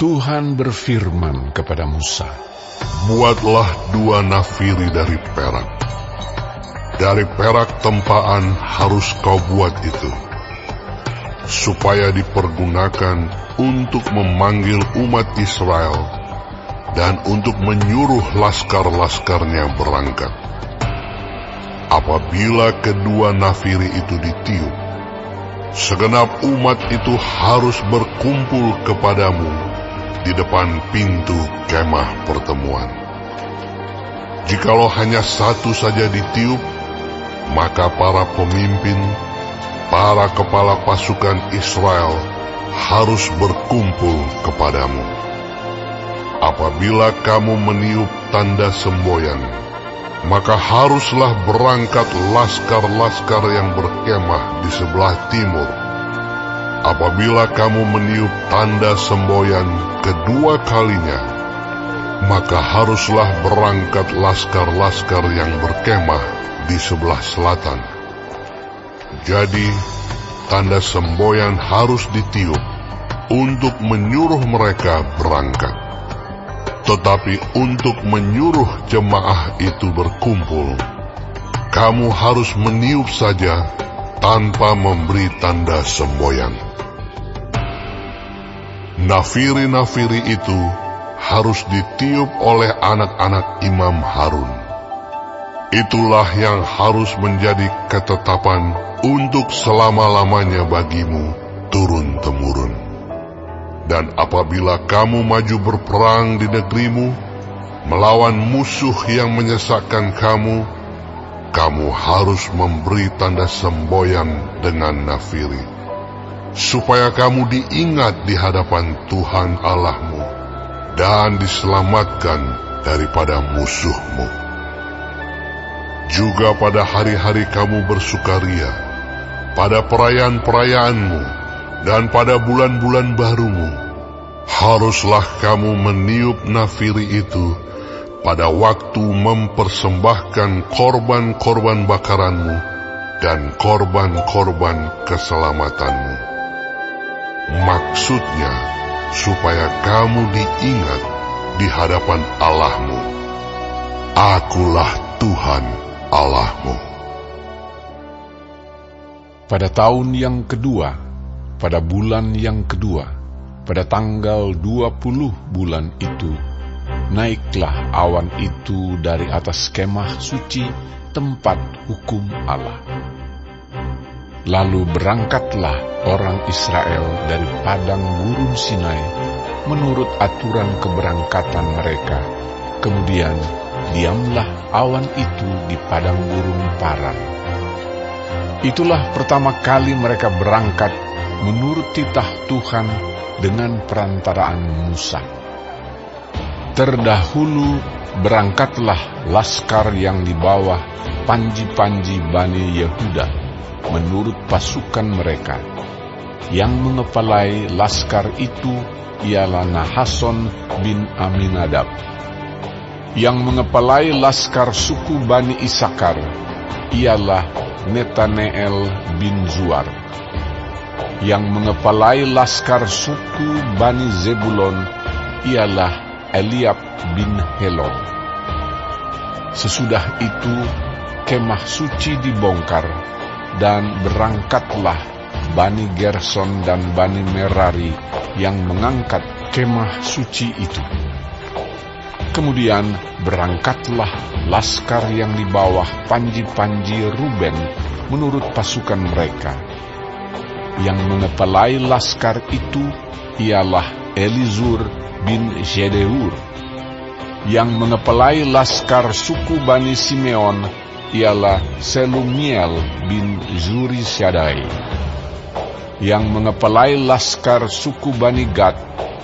Tuhan berfirman kepada Musa, "Buatlah 2 nafiri dari perak. Dari perak tempaan harus kau buat itu, supaya dipergunakan untuk memanggil umat Israel dan untuk menyuruh laskar-laskarnya berangkat. Apabila kedua nafiri itu ditiup, segenap umat itu harus berkumpul kepadamu di depan pintu kemah pertemuan. Jikalau hanya satu saja ditiup, maka para pemimpin, para kepala pasukan Israel harus berkumpul kepadamu. Apabila kamu meniup tanda semboyan, maka haruslah berangkat laskar-laskar yang berkemah di sebelah timur. Apabila kamu meniup tanda semboyan kedua kalinya, maka haruslah berangkat laskar-laskar yang berkemah di sebelah selatan. Jadi, tanda semboyan harus ditiup untuk menyuruh mereka berangkat. Tetapi untuk menyuruh jemaah itu berkumpul, kamu harus meniup saja tanpa memberi tanda semboyan. Nafiri-nafiri itu harus ditiup oleh anak-anak Imam Harun. Itulah yang harus menjadi ketetapan untuk selama-lamanya bagimu turun-temurun. Dan apabila kamu maju berperang di negerimu, melawan musuh yang menyesakkan kamu, kamu harus memberi tanda semboyan dengan nafiri, supaya kamu diingat di hadapan Tuhan Allahmu dan diselamatkan daripada musuhmu. Juga pada hari-hari kamu bersukaria, pada perayaan-perayaanmu, dan pada bulan-bulan barumu, haruslah kamu meniup nafiri itu pada waktu mempersembahkan korban-korban bakaranmu dan korban-korban keselamatanmu. Maksudnya, supaya kamu diingat di hadapan Allahmu. Akulah Tuhan Allahmu. pada tahun yang kedua, pada bulan yang kedua, pada tanggal 20 bulan itu, naiklah awan itu dari atas kemah suci tempat hukum Allah. Lalu berangkatlah orang Israel dari padang gurun Sinai menurut aturan keberangkatan mereka. Kemudian diamlah awan itu di padang gurun Paran. Itulah pertama kali mereka berangkat menurut titah Tuhan dengan perantaraan Musa. Terdahulu berangkatlah laskar yang di bawah panji-panji Bani Yehuda menurut pasukan mereka. Yang mengepalai laskar itu ialah Nahason bin Aminadab. Yang mengepalai laskar suku Bani Isakar ialah Netaneel bin Zuar. Yang mengepalai laskar suku Bani Zebulon ialah Eliab bin Helon. Sesudah itu kemah suci dibongkar, dan berangkatlah Bani Gerson dan Bani Merari yang mengangkat kemah suci itu. Kemudian berangkatlah laskar yang di bawah panji-panji Ruben menurut pasukan mereka. Yang mengepalai laskar itu ialah Elizur bin Jedeur. Yang mengepalai laskar suku Bani Simeon ialah Selumiel bin Zurisyadai. Yang mengepalai laskar suku Bani Gad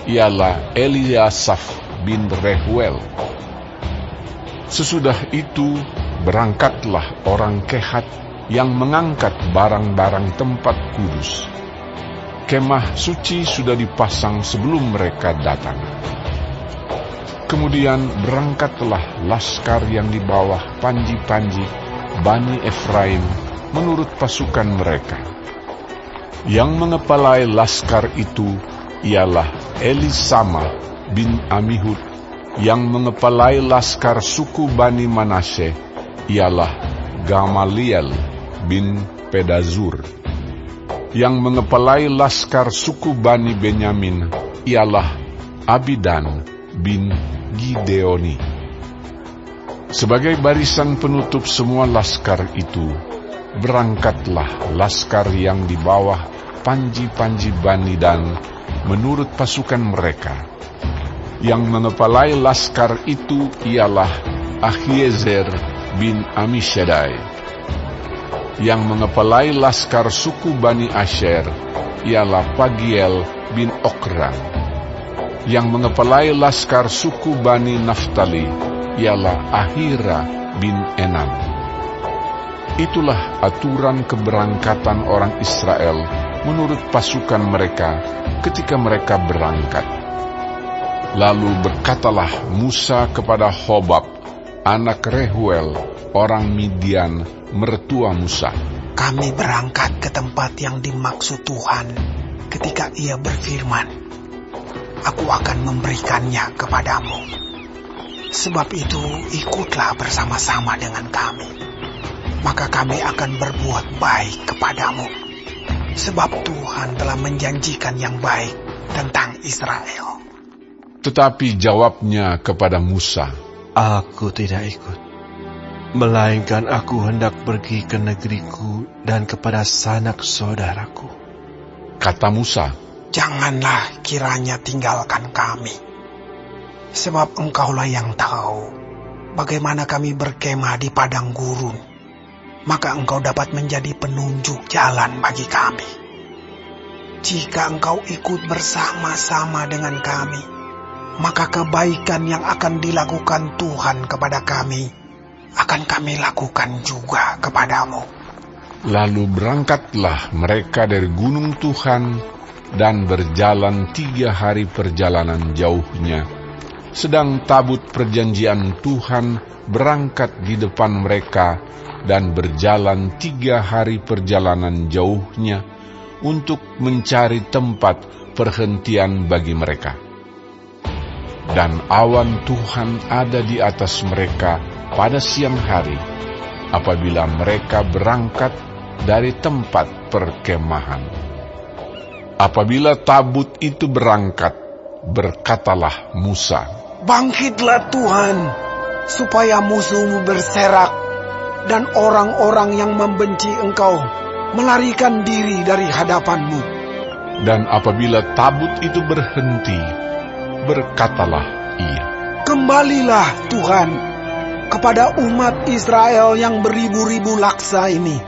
ialah Eliasaf bin Rehuel. Sesudah itu berangkatlah orang Kehat yang mengangkat barang-barang tempat kudus. Kemah suci sudah dipasang sebelum mereka datang. Kemudian berangkatlah laskar yang di bawah panji-panji Bani Efraim menurut pasukan mereka. Yang mengepalai laskar itu ialah Elisama bin Amihud. Yang mengepalai laskar suku Bani Manasye ialah Gamaliel bin Pedazur. Yang mengepalai laskar suku Bani Benyamin ialah Abidan bin Gideoni. Sebagai barisan penutup semua laskar itu, berangkatlah laskar yang di bawah panji-panji Bani Dan menurut pasukan mereka. Yang mengepalai laskar itu ialah Ahiezer bin Amishadai. Yang mengepalai laskar suku Bani Asher ialah Pagiel bin Okran. Yang mengepalai laskar suku Bani Naftali ialah Ahira bin Enam. Itulah aturan keberangkatan orang Israel menurut pasukan mereka ketika mereka berangkat. Lalu berkatalah Musa kepada Hobab, anak Rehuel, orang Midian, mertua Musa. Kami berangkat ke tempat yang dimaksud Tuhan ketika Ia berfirman, Aku akan memberikannya kepadamu. Sebab itu ikutlah bersama-sama dengan kami. Maka kami akan berbuat baik kepadamu. Sebab Tuhan telah menjanjikan yang baik tentang Israel. Tetapi jawabnya kepada Musa, Aku tidak ikut, melainkan aku hendak pergi ke negeriku dan kepada sanak saudaraku. Kata Musa, Janganlah kiranya tinggalkan kami, sebab engkaulah yang tahu bagaimana kami berkemah di padang gurun. Maka engkau dapat menjadi penunjuk jalan bagi kami. Jika engkau ikut bersama-sama dengan kami, maka kebaikan yang akan dilakukan Tuhan kepada kami, akan kami lakukan juga kepadamu. Lalu berangkatlah mereka dari gunung Tuhan dan berjalan 3 hari perjalanan jauhnya. Sedang tabut perjanjian Tuhan berangkat di depan mereka dan berjalan 3 hari perjalanan jauhnya untuk mencari tempat perhentian bagi mereka. Dan awan Tuhan ada di atas mereka pada siang hari, apabila mereka berangkat dari tempat perkemahan. Apabila tabut itu berangkat, berkatalah Musa, Bangkitlah Tuhan, supaya musuhmu berserak, dan orang-orang yang membenci engkau melarikan diri dari hadapanmu. Dan apabila tabut itu berhenti, berkatalah ia, Kembalilah Tuhan kepada umat Israel yang beribu-ribu laksa ini,